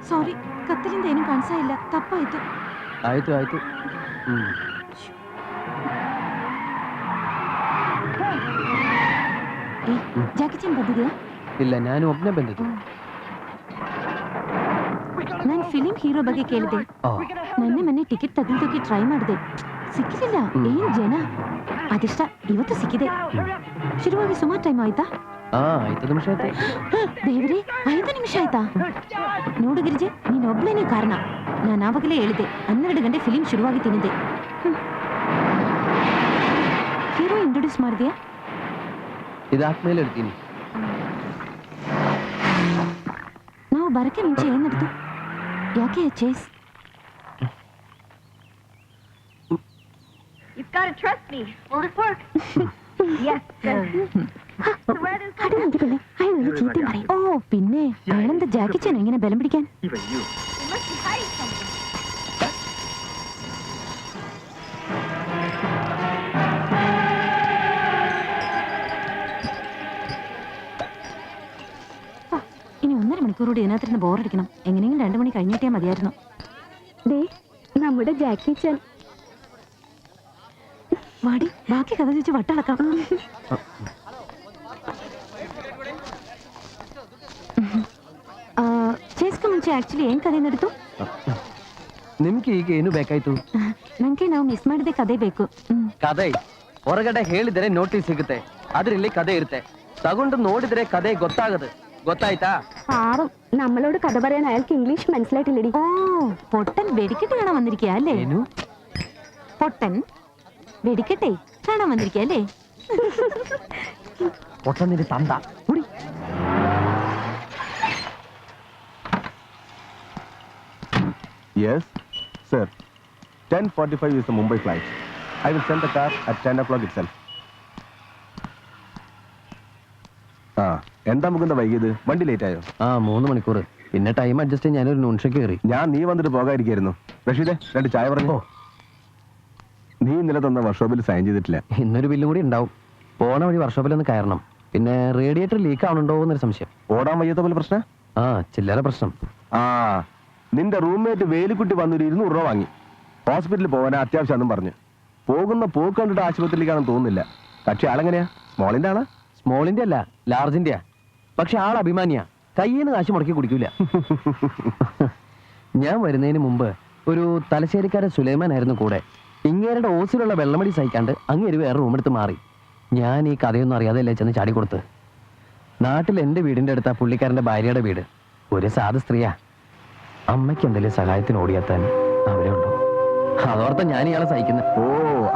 ಸಾರಿ, ಕತ್ತಲಿಂದ ಏನು ಕಾಣಿಸ್ತಾ ಇಲ್ಲ. ತಪ್ಪಾಯ್ತು. ಆಯ್ತು ಆಯ್ತು. ಜಾಕಿ ಚೇನ್ ಬಂದಿದೆಯಾ? ಇಲ್ಲ, ನಾನು ಒಬ್ಬನೇ ಬಂದಿದ್ದು. ನಾನು ಫಿಲಿಂ ಹೀರೋ ಬಗ್ಗೆ ಕೇಳಿದೆ. ಮೊನ್ನೆ ಟಿಕೆಟ್ ತಗೊಳ್ಳೋಕೆ ಟ್ರೈ ಮಾಡಿದೆ, ಸಿಕ್ಕಿಲ್ಲ. ಏನ್ ಜನ, ಅದಿಷ್ಟ ಇವತ್ತು ಸಿಕ್ಕಿದೆ. ಶುರುವಾಗಿ ಸುಮಾರು ಟೈಮ್ ಆಯ್ತಾ? 5 ನಿಮಿಷ ಆಯ್ತು. ದೇವ್ರಿ, 5 ನಿಮಿಷ ಆಯ್ತಾ? ನೋಡು ಗಿರಿಜೆ, ನೀನೊಬ್ಳೇನೇ ಕಾರಣ. ನಾನು ಆವಾಗಲೇ ಹೇಳಿದೆ 12 ಗಂಟೆ ಫಿಲಿಂ ಶುರುವಾಗಿ ತಿನ್ನಿದೆ. ಹೀರೋ ಇಂಟ್ರೊಡ್ಯೂಸ್ ಮಾಡಿದ್ಯಾ? ಇದಾದ್ಮೇಲೆ ಹೇಳ್ತೀನಿ. ನಾವು ಬರಕ್ಕೆ ಮುಂಚೆ ಏನ್ ನಡೆದು? ಯಾಕೆ chase? You've got to trust me. Will this work? Yes. ഓ പിന്നെ അയാളെന്താ ജാക്കി ചാൻ എങ്ങനെ ബലം പിടിക്കാൻ? ഇനി 1.5 മണിക്കൂർ കൂടി ഇതിനകത്തിരുന്ന് ബോറടിക്കണം. എങ്ങനെയെങ്കിലും 2 മണി കഴിഞ്ഞിട്ടേ മതിയായിരുന്നു. നമ്മുടെ ജാക്കി ചാൻ വാടി, ബാക്കി കഥ ചോദിച്ച് വട്ടളക്കാം. ಚೇಸ್ಗೆ ಮುಂಚೆ ಆಕ್ಚುಲಿ ಏನ್ ಕಥೆ ನಡೆದು? ನಿಮ್ಗೆ ಈಗ ಏನು ಬೇಕಾಯ್ತು? ನಂಗೆ ನಾವು ಮಿಸ್ ಮಾಡಿದೆ ಕಥೆ ಬೇಕು. ಕಥೆ ಹೊರಗಡೆ ಹೇಳಿದರೆ ನೋಟಿಸ್ ಸಿಗುತ್ತೆ, ಆದ್ರೆ ಇಲ್ಲಿ ಕಥೆ ಇರುತ್ತೆ. ತಗೊಂಡು ನೋಡಿದ್ರೆ ಕಥೆ ಗೊತ್ತಾಗದು. ಗೊತ್ತಾಯ್ತಾ? നമ്മളോട് കഥ പറയാൻ അയാൾക്ക് ഇംഗ്ലീഷ് മനസ്സിലായിട്ടില്ലടി. ഓ, പൊട്ടൻ വെടിക്കെട്ട് കാണാൻ വന്നിരിക്കുക അല്ലേ? പൊട്ടൻ വെടിക്കെട്ടെ കാണാൻ വന്നിരിക്കുക അല്ലേ? പൊട്ടന്നിന്റെ തന്ത. Yes, sir. 10:45 is the Mumbai flight. I will send the car at 10 o'clock itself. എന്താ മുകുന്ദ വൈകിയത്? വണ്ടി ലേറ്റ് ആയോ? 3 മണിക്കൂർ. പിന്നെ ടൈം അഡ്ജസ്റ്റ് ചെയ്യാൻ ഞാനൊരു നൂൺഷയ്ക്ക് കയറി. ഞാൻ നീ വന്നിട്ട് പോകാതിരിക്കായിരുന്നു. റഷീദേ, 2 ചായ പറഞ്ഞോ. നീ ഇന്നലെ തന്ന വർക്ക്ഷോപ്പിൽ സൈൻ ചെയ്തിട്ടില്ല. ഇന്നൊരു ബില്ലും കൂടി ഉണ്ടാവും. പോണ വഴി വർക്ക്ഷോപ്പിലൊന്ന് കയറണം. പിന്നെ റേഡിയേറ്റർ ലീക്ക് ആവണുണ്ടോ എന്നൊരു സംശയം. ഓടാൻ വയ്യാത്ത പോലെ പ്രശ്നം? ചില്ലറ പ്രശ്നം. നിന്റെ റൂംമേറ്റ് വേലിക്കുട്ടി വന്നൊരു 200 രൂപ വാങ്ങി. ഹോസ്പിറ്റലിൽ പോകാൻ അത്യാവശ്യം പറഞ്ഞു. പോകുന്ന പോക്ക് കണ്ടിട്ട് ആശുപത്രിയിലേക്കാണെന്ന് തോന്നുന്നില്ല. പക്ഷെ ആളെങ്ങനെയാ? സ്മോളിന്റെ ആളാ? സ്മോളിന്റെ അല്ല, ലാർജിന്റെയാ. പക്ഷെ ആൾ അഭിമാനിയാ. കയ്യിന്ന് കാശ് മുടക്കി കുടിക്കൂല. ഞാൻ വരുന്നതിന് മുമ്പ് ഒരു തലശ്ശേരിക്കാരൻ സുലൈമാൻ ആയിരുന്നു കൂടെ. ഇങ്ങേരുടെ ഓസിലുള്ള വെള്ളമടി സഹിക്കാണ്ട് അങ്ങേര് വേറെ റൂമെടുത്ത് മാറി. ഞാൻ ഈ കഥയൊന്നും അറിയാതെയല്ലേ ചെന്ന് ചാടിക്കൊടുത്ത്. നാട്ടിൽ എൻ്റെ വീടിൻ്റെ അടുത്താ പുള്ളിക്കാരൻ്റെ ഭാര്യയുടെ വീട്. ഒരു സാധു സ്ത്രീയാ. അമ്മയ്ക്ക് എന്തെങ്കിലും സഹായത്തിന് ഓടിയെത്താൻ അവരെ ഉണ്ടോ? അതോർത്ത ഞാൻ ഇയാളെ സഹിക്കുന്നത്. ഓ,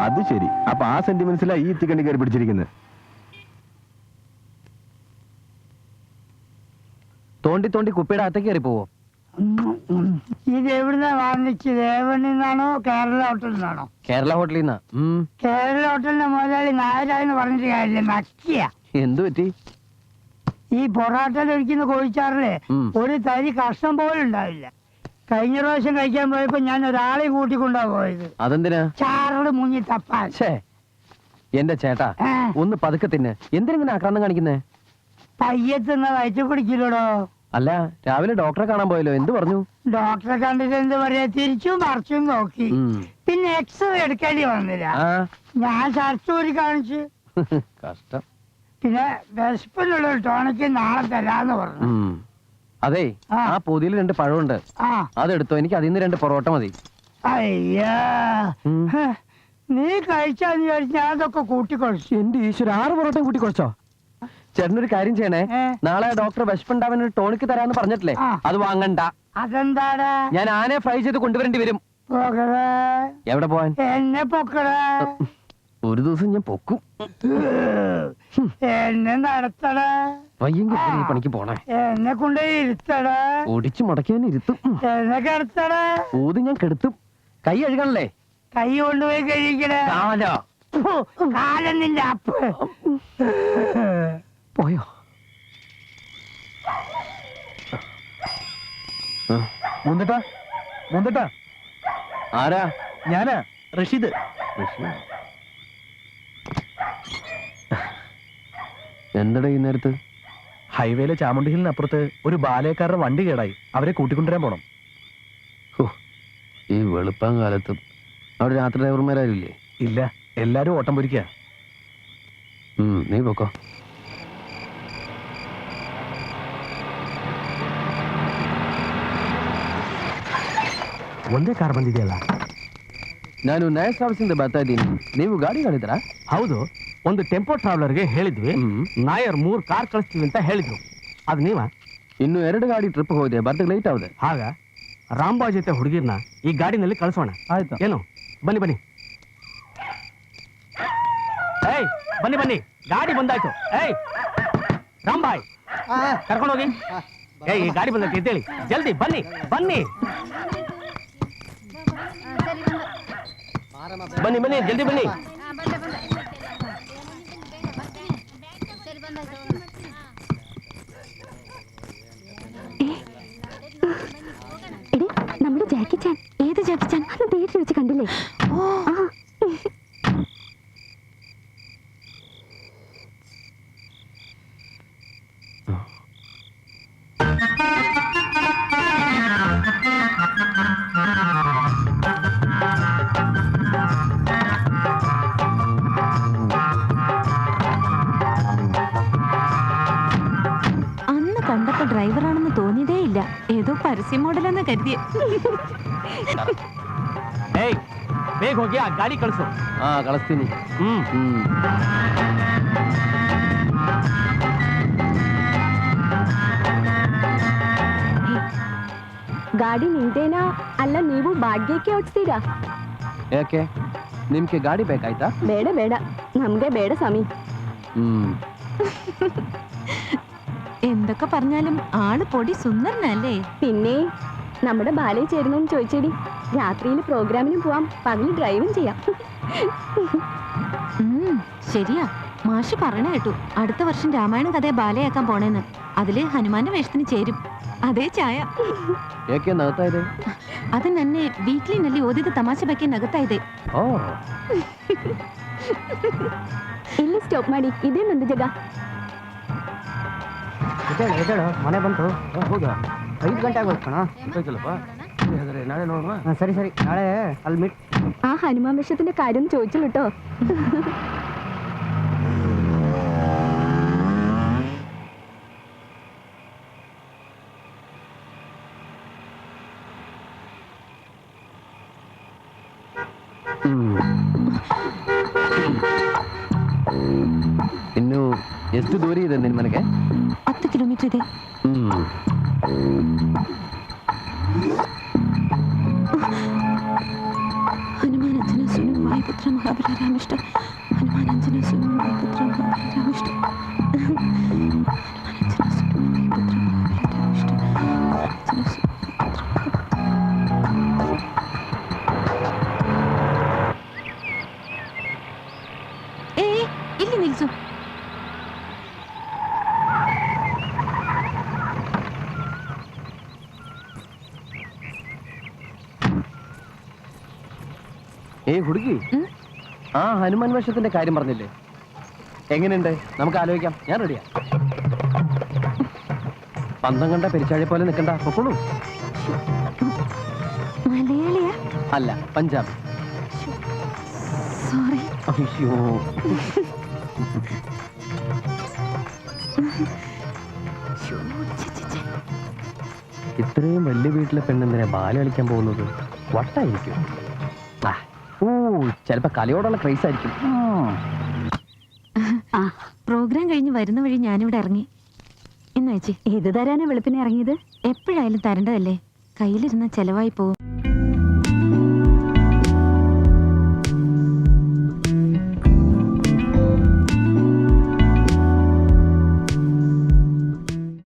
അത് ശരി. അപ്പൊ ആ സെന്റിമെന്റ്സിലാ ഈ തിക്കണ്ടി കയറി പിടിച്ചിരിക്കുന്നത്. തോണ്ടി തോണ്ടി കുപ്പിയുടെ അകത്തേക്ക് കയറി പോവോ? ഇത് എവിടുന്നാ വാങ്ങിച്ചത്? ഏവണിന്നാണോ കേരള ഹോട്ടലിൽ നിന്നാണോ? കേരള ഹോട്ടലിൽ നിന്നാ. കേരള ഹോട്ടലിന്റെ മുതലാളി നായരായെന്ന് പറഞ്ഞിട്ട് കാര്യമില്ല, നക്കിയ. എന്തു പറ്റി? ഈ പൊറാട്ടയിൽ ഒഴിക്കുന്ന കോഴിച്ചാറില് ഒരു തരി കഷ്ണം പോലും ഉണ്ടാവില്ല. കഴിഞ്ഞ പ്രാവശ്യം കഴിക്കാൻ പോയപ്പോ ഞാൻ ഒരാളെ കൂട്ടിക്കൊണ്ടാ പോയത്. അതെന്തിനാ? ചാറോട് മുങ്ങി തപ്പാൻ. എന്റെ ചേട്ടാ, ഒന്ന് പതുക്കെ തിന്ന്. എന്തിനെങ്ങനെ ആക്രാന്തം കാണിക്കുന്നേ? പയ്യത്തുന്ന വയറ്റു കുടിക്കില്ലടോ. അല്ല, രാവിലെ ഡോക്ടറെ കാണാൻ പോയല്ലോ, എന്ത് പറഞ്ഞു? ഡോക്ടറെ കണ്ടിട്ട് എന്ത് പറയാ, തിരിച്ചും മറിച്ചും നോക്കി. പിന്നെ എക്സ്റേ എടുക്കേണ്ടി വന്നില്ല. ഞാൻ സർച്ചൂരി കാണിച്ചു. കഷ്ടം. പിന്നെ വിശപ്പിനുള്ള ഒരു ടോണിക്ക് നാളെ തരാന്ന് പറഞ്ഞു. അതെ, ആ പൊതിയിൽ 2 പഴമുണ്ട്, അതെടുത്തോ. എനിക്ക് അതിൽ നിന്ന് 2 പൊറോട്ട മതി. അയ്യാ, നീ കഴിച്ചാന്ന് വിചാരിച്ച് ഞാൻ അതൊക്കെ കൂട്ടിക്കൊഴിച്ചു. എന്റെ ഈശ്വര, 6 പൊറോട്ടയും കൂട്ടിക്കൊഴിച്ചോ? ചേട്ടനൊരു കാര്യം ചെയ്യണേ, നാളെ ഡോക്ടർ വിശപ്പുണ്ടാവാൻ ഒരു ടോണിക്ക് തരാന്ന് പറഞ്ഞിട്ടില്ലേ, അത് വാങ്ങണ്ട. അതെന്താടാ? ഞാൻ ആനയെ ഫ്രൈ ചെയ്ത് കൊണ്ടുവരേണ്ടി വരും. എവിടെ പോവാൻ? എന്നെ പൊക്കടാ. ഒരു ദിവസം ഞാൻ പൊക്കും. എന്നെ നടത്തടാ. വയ്യെങ്കിൽ പണിക്ക് പോണേ. എന്നെ കൊണ്ട് ഇരുത്തടാ. ഒടിച്ചു മുടക്കാൻ ഇരുത്തും. എന്നെ കിടത്തടാ. ഊതി ഞാൻ കെടുത്തും. കൈ കഴുകണല്ലേ? കൈ കൊണ്ടുപോയി കഴിക്കണേ. കാലം നിന്റെ അപ്പ്. പോയോ? മുന്തട്ടാ മുന്തട്ടാ ആരാ? ഞാനാ റഷീദ്. എന്തടാ ഈ നേരത്ത്? ഹൈവേയിലെ ചാമുണ്ടി ഹിലിനപ്പുറത്ത് ഒരു ബാലയക്കാരുടെ വണ്ടി കേടായി. അവരെ കൂട്ടിക്കൊണ്ടുവരാൻ പോണം. ഹോ, ഈ വെളുപ്പാൻ കാലത്തും അവിടെ രാത്രി ഡ്രൈവർമാരാരില്ലേ? ഇല്ല, എല്ലാരും ഓട്ടം പൊരിക്കുക. നീ പൊക്കോ. ಒಂದೇ ಕಾರ್ ಬಂದಿದೆಯಲ್ಲ? ನಾನು ನಯ ಟ್ರಾವೆಲ್ಸಿಂದ ಬರ್ತಾ ಇದ್ದೀನಿ. ನೀವು ಗಾಡಿ ಕಳಿದ್ರಾ? ಹೌದು, ಒಂದು ಟೆಂಪೋ ಟ್ರಾವೆಲರ್ಗೆ ಹೇಳಿದ್ವಿ. ನಾಯರ್ 3 ಕಾರ್ ಕಳಿಸ್ತೀವಿ ಅಂತ ಹೇಳಿದ್ರು. ಅದು ನೀವ? ಇನ್ನು 2 ಗಾಡಿ ಟ್ರಿಪ್ ಹೋದೆ, ಬರ್ದಕ್ಕೆ ಲೇಟ್ ಆಗಿದೆ. ಆಗ ರಾಂಬಾ ಜೊತೆ ಹುಡುಗಿರ್ನ ಈ ಗಾಡಿನಲ್ಲಿ ಕಳಿಸೋಣ. ಆಯ್ತು. ಏನು, ಬನ್ನಿ ಬನ್ನಿ. ಏಯ್ ಬನ್ನಿ ಬನ್ನಿ, ಗಾಡಿ ಬಂದಾಯ್ತು. ಏಯ್ ರಾಂಬಾಯ್, ಕರ್ಕೊಂಡೋಗಿ. ಏಯ್ ಈ ಗಾಡಿ ಬಂದೈತೆ ಎದ್ದೇಳಿ, ಜಲ್ದಿ ಬನ್ನಿ ಬನ್ನಿ ಬನ್ನಿ ಬನ್ನಿ, ಜಲ್ದಿ ಬನ್ನಿ. എടി, നമ്മുടെ ജാക്കി ചാൻ. ഏത് ജാക്കി ചാൻ? അത് തിയേറ്ററിൽ വെച്ച് കണ്ടില്ലേ? ഓ, അന്ന് കണ്ടപ്പോ ഡ്രൈവറാണെന്ന് തോന്നിയതേ ഇല്ല. ഏതോ പരസ്യ മോഡലെന്ന് കരുതിയ. ಏಯ್ ಬೇಗ ಹೋಗಿ ಆ ಗಾಡಿ ಕಳಿಸು. ಕಳಿಸ್ತೀನಿ. ಗಾಡಿ ನಿಂತೇನಾ ಅಲ್ಲ ನೀವು ಬಾಡ್ಗೆಕ್ಕೆ ಓಡಿಸ್ತೀರಾ? ಯಾಕೆ, ನಿಮ್ಗೆ ಗಾಡಿ ಬೇಕಾಯ್ತಾ? ಬೇಡ ಬೇಡ, ನಮ್ಗೆ ಬೇಡ സ്വാമി. എന്തൊക്കെ പറഞ്ഞാലും ആള് പൊടി സുന്ദരനല്ലേ? പിന്നെ നമ്മുടെ ബാലയിൽ ചേരുന്നു ചോദിച്ചേടി. രാത്രിയിൽ പ്രോഗ്രാമിന് പോവാം, പകല് ഡ്രൈവും ചെയ്യാം. ശരിയാ, മാഷ് പറയണ കേട്ടു അടുത്ത വർഷം രാമായണ കഥയെ ബാലയാക്കാൻ പോണേന്ന്. അതില് ഹനുമാന്റെ വേഷത്തിന് ചേരും. ಅದೇ ಛಾಯ. ಏಕೆ ನಗ್ತಾ ಇದೆ? ಅದು ನೆನ್ನೆ ವೀಕ್ಲಿನಲ್ಲಿ ಓದಿದ ತಮಾಷೆ ಬಗ್ಗೆ ನಗುತ್ತಾ ಇದೆ. ಓ, ಇಲ್ಲಿ ಸ್ಟಾಪ್ ಮಾಡಿ, ಇದೇ ನಂದು ಜಾಗ. ಎದ್ದೇಳು, ಮನೆ ಬಂತು. ಹೌದಾ? 5 ಗಂಟೆ ಆಗೋದು ಕಣ. ಹಾಗಾದ್ರೆ ನಾಳೆ ನೋಡುವ. ಸರಿ ಸರಿ, ನಾಳೆ ಅಲ್ಲಿ ಮೀಟ್. ആ ഹനുമാൻ വേഷത്തിന്റെ കാര്യം ചോദിച്ചു കേട്ടോ. ಇನ್ನು ಎಷ್ಟು ದೂರ ಇದೆ ನಿನ್ ಮನೆಗೆ? 10 ಕಿಲೋಮೀಟರ್ ಇದೆ. ಹನುಮಾನಂಜನ ಸುನು ವಾಯುಪುತ್ರ ಮಹಾಬಲ ರಾಮಿಷ್ಟ. ಹನುಮಾನಂಜನ ಸುನು ವಾಯುಪುತ್ರ ಮಹಾಬಲ ರಾಮಿಷ್ಟ. ಹನುಮಾನಂಜನ ಸುನು ವಾಯುಪುತ್ರ ಮಹಾಬಲ ರಾಮಿಷ್ಟ. ಹನುಮಾನಂಜನ ಸುನು ಇಲ್ಲಿ ನಿಲ್ಸು. ಹುಡುಗಿ, ആ ഹനുമാൻ വേഷത്തിന്റെ കാര്യം പറഞ്ഞില്ലേ? എങ്ങനെയുണ്ട്? നമുക്ക് ആലോചിക്കാം. ഞാൻ റെഡിയാ. പന്തം കണ്ട പെരിച്ചാഴി പോലെ നിൽക്കണ്ട, പൊക്കോളൂ. മലയാളിയാ? അല്ല, പഞ്ചാബി. സോറി. അയ്യോ, ഇത്രയും വലിയ വീട്ടിലെ പെണ്ണെന്തിനാ ബാല കളിക്കാൻ പോകുന്നത്? വട്ടായിരിക്കും. ചിലപ്പോ കലയോടുള്ള ക്രൈസ് ആയിരിക്കും. പ്രോഗ്രാം കഴിഞ്ഞ് വരുന്ന വഴി ഞാനിവിടെ ഇറങ്ങി. ഇന്ന് ചേച്ചി, ഇത് തരാനാ വെളുപ്പിനെ ഇറങ്ങിയത്? എപ്പോഴായാലും തരേണ്ടതല്ലേ, കയ്യിലിരുന്ന ചെലവായി പോവും.